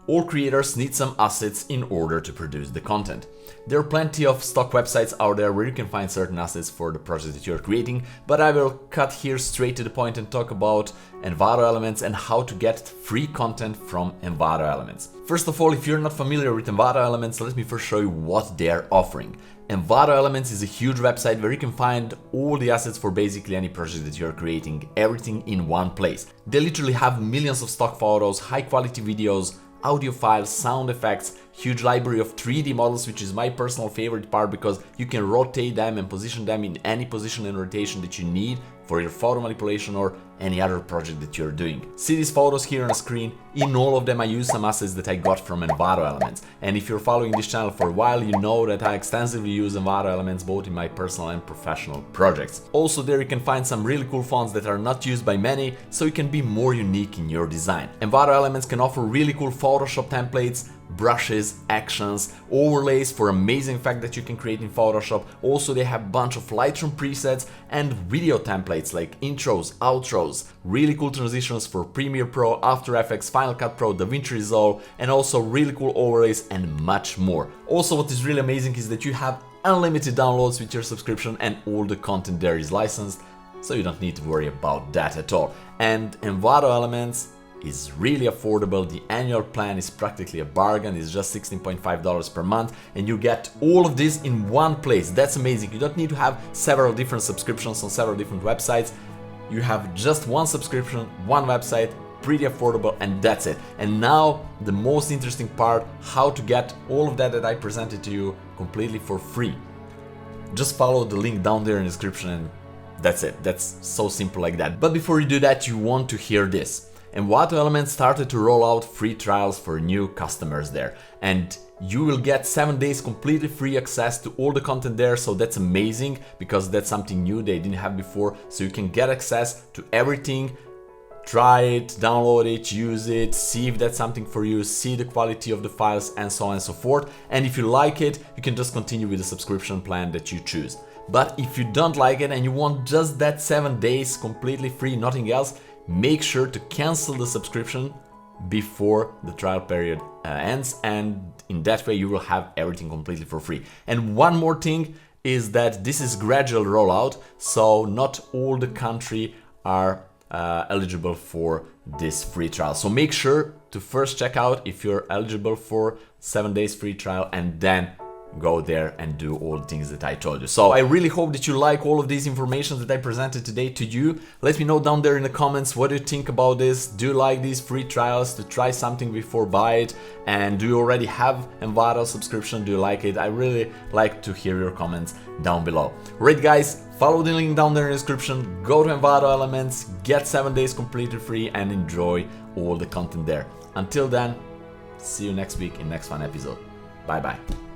all creators need some assets in order to produce the content. There are plenty of stock websites out there where you can find certain assets for the project that you're creating, but I will cut here straight to the point and talk about Envato Elements and how to get free content from Envato Elements. First of all, if you're not familiar with Envato Elements, let me first show you what they're offering. Envato Elements is a huge website where you can find all the assets for basically any project that you're creating, everything in one place. They literally have millions of stock photos, high quality videos, audio files, sound effects, huge library of 3D models, which is my personal favorite part because you can rotate them and position them in any position and rotation that you need for your photo manipulation or any other project that you're doing. See these photos here on the screen? In all of them I use some assets that I got from Envato Elements. And if you're following this channel for a while, you know that I extensively use Envato Elements both in my personal and professional projects. Also there you can find some really cool fonts that are not used by many, so you can be more unique in your design. Envato Elements can offer really cool Photoshop templates, brushes, actions, overlays for amazing effect that you can create in Photoshop. Also they have a bunch of Lightroom presets and video templates like intros, outros, really cool transitions for Premiere Pro, After Effects, Final Cut Pro, DaVinci Resolve, and also really cool overlays and much more. Also what is really amazing is that you have unlimited downloads with your subscription and all the content there is licensed, so you don't need to worry about that at all. And Envato Elements is really affordable. The annual plan is practically a bargain. It's just $16.5 per month and you get all of this in one place. That's amazing. You don't need to have several different subscriptions on several different websites. You have just one subscription, one website, pretty affordable, and that's it. And now the most interesting part, how to get all of that I presented to you completely for free. Just follow the link down there in the description and that's it. That's so simple like that. But before you do that, you want to hear this. Envato Elements started to roll out free trials for new customers there, and you will get 7 days completely free access to all the content there, so that's amazing because that's something new they didn't have before, so you can get access to everything, try it, download it, use it, see if that's something for you, see the quality of the files and so on and so forth, and if you like it, you can just continue with the subscription plan that you choose. But if you don't like it and you want just that 7 days completely free, nothing else, make sure to cancel the subscription before the trial period ends, and in that way you will have everything completely for free. And one more thing is that this is gradual rollout, so not all the country are eligible for this free trial. So make sure to first check out if you're eligible for 7 days free trial and then go there and do all the things that I told you. So I really hope that you like all of these information that I presented today to you. Let me know down there in the comments what do you think about this. Do you like these free trials to try something before buy it? And do you already have Envato subscription? Do you like it? I really like to hear your comments down below. Right guys, follow the link down there in the description, go to Envato Elements, get 7 days completely free and enjoy all the content there. Until then, see you next week in next fun episode. Bye bye.